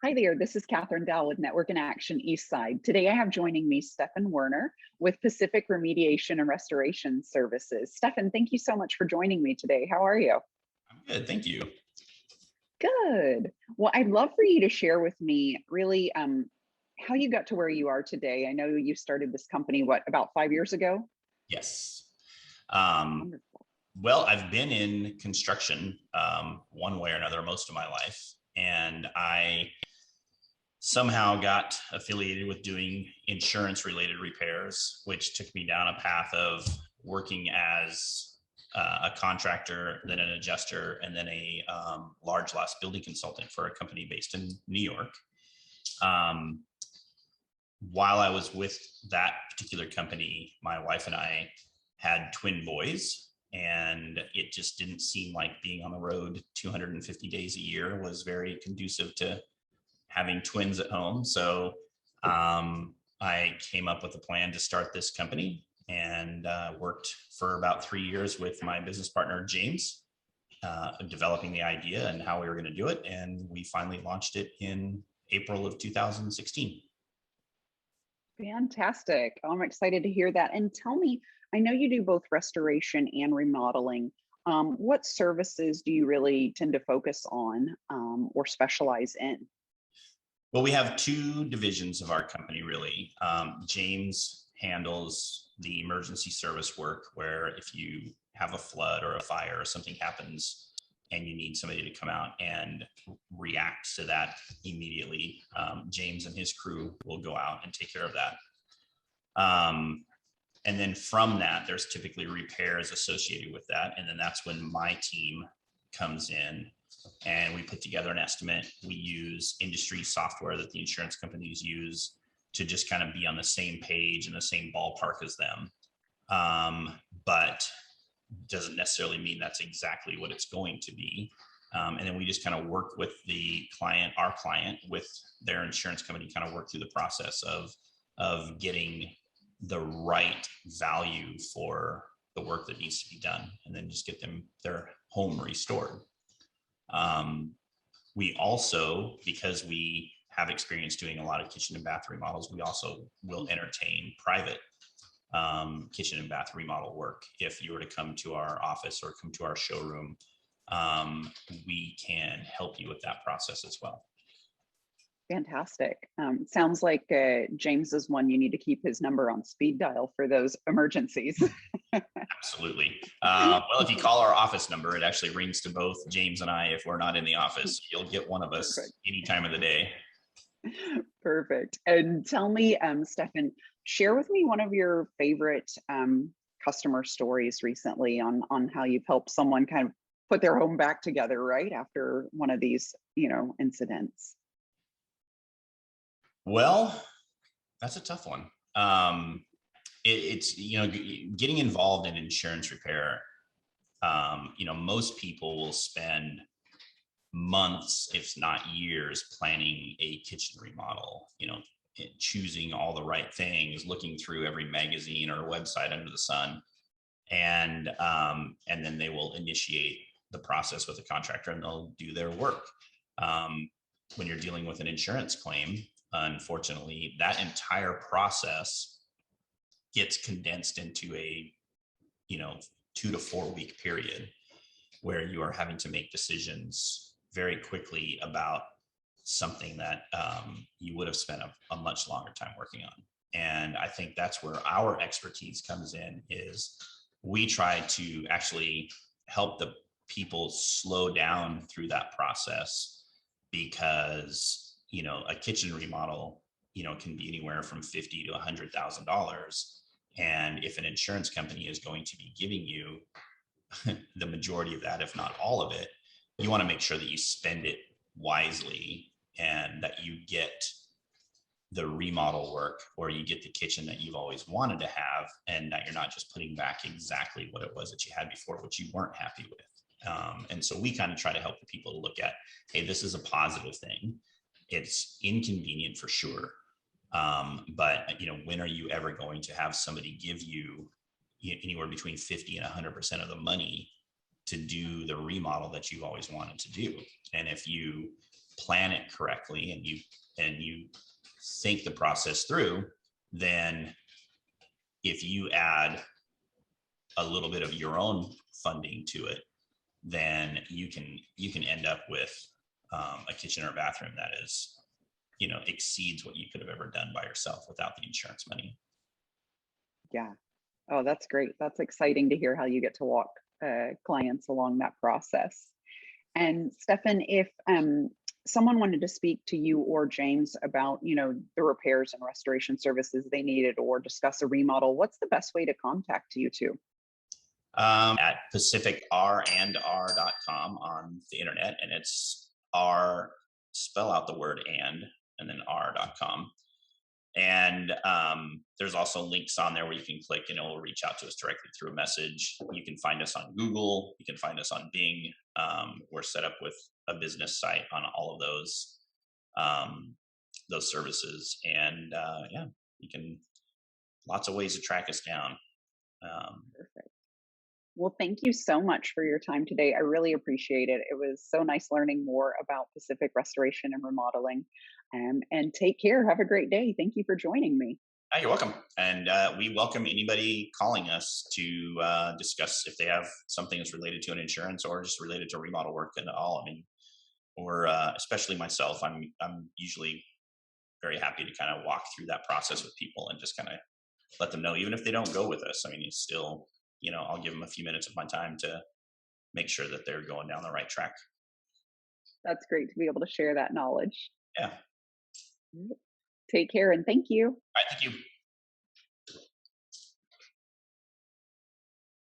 Hi there, this is Cathryn Dall with Network in Action Eastside. Today I have joining me Steffen Werner with Pacific Remediation and Restoration Services. Steffen, thank you so much for joining me today. How are you? I'm good, thank you. Good. Well, I'd love for you to share with me really how you got to where you are today. I know you started this company, what, about 5 years ago? Yes. Um, Wonderful. well, I've been in construction one way or another most of my life, and I somehow got affiliated with doing insurance related repairs, which took me down a path of working as a contractor, then an adjuster, and then a large loss building consultant for a company based in New York. Um, while I was with that particular company, my wife and I had twin boys, and it just didn't seem like being on the road 250 days a year was very conducive to having twins at home. So I came up with a plan to start this company and worked for about 3 years with my business partner, James, developing the idea and how we were going to do it. And we finally launched it in April of 2016. Fantastic. I'm excited to hear that. And tell me, I know you do both restoration and remodeling. What services do you really tend to focus on or specialize in? Well, we have two divisions of our company, really. James handles the emergency service work, where if you have a flood or a fire or something happens and you need somebody to come out and react to that immediately, James and his crew will go out and take care of that. And then from that, there's typically repairs associated with that. And then that's when my team comes in and we put together an estimate. We use industry software that the insurance companies use to just kind of be on the same page in the same ballpark as them. But doesn't necessarily mean that's exactly what it's going to be. And then we just kind of work with the client, our client, with their insurance company, kind of work through the process of getting the right value for the work that needs to be done, and then just get them their home restored. We also, because we have experience doing a lot of kitchen and bath remodels, we also will entertain private kitchen and bath remodel work. If you were to come to our office or come to our showroom, we can help you with that process as well. Fantastic. Sounds like James is one you need to keep his number on speed dial for those emergencies. Absolutely. Well, if you call our office number, it actually rings to both James and I. If we're not in the office, you'll get one of us Perfect. any time of the day. Perfect. And tell me, Steffen, share with me one of your favorite customer stories recently on how you've helped someone kind of put their home back together right after one of these, incidents. Well, that's a tough one. It's getting involved in insurance repair. Most people will spend months, if not years, planning a kitchen remodel. Choosing all the right things, looking through every magazine or website under the sun, and then they will initiate the process with the contractor, and they'll do their work. When you're dealing with an insurance claim, unfortunately, that entire process gets condensed into a 2 to 4 week period where you are having to make decisions very quickly about something that you would have spent a much longer time working on. And I think that's where our expertise comes in, is we try to actually help the people slow down through that process, because a kitchen remodel can be anywhere from $50,000 to $100,000. And if an insurance company is going to be giving you the majority of that, if not all of it, you want to make sure that you spend it wisely and that you get the remodel work, or you get the kitchen that you've always wanted to have, and that you're not just putting back exactly what it was that you had before, which you weren't happy with. And so we kind of try to help the people to look at, hey, this is a positive thing. It's inconvenient for sure. But when are you ever going to have somebody give you anywhere between 50 and 100% of the money to do the remodel that you've always wanted to do? And if you plan it correctly and you think the process through, then if you add a little bit of your own funding to it, then you can end up with a kitchen or bathroom that is, exceeds what you could have ever done by yourself without the insurance money. Yeah. Oh, that's great. That's exciting to hear how you get to walk clients along that process. And Stefan, if someone wanted to speak to you or James about, the repairs and restoration services they needed or discuss a remodel, what's the best way to contact you two? At pacificrandr.com on the internet, and it's R, spell out the word and then r.com. And there's also links on there where you can click and it will reach out to us directly through a message. You can find us on Google. You can find us on Bing. We're set up with a business site on all of those services. And yeah, you can, lots of ways to track us down. Perfect. Well, thank you so much for your time today. I really appreciate it. It was so nice learning more about Pacific Restoration and Remodeling. And take care. Have a great day. Thank you for joining me. You're welcome. And we welcome anybody calling us to discuss if they have something that's related to an insurance or just related to remodel work at all. I mean, or especially myself, I'm usually very happy to kind of walk through that process with people and just kind of let them know, even if they don't go with us. I mean, it's still, I'll give them a few minutes of my time to make sure that they're going down the right track. That's great to be able to share that knowledge. Yeah. Take care and thank you. All right. Thank you.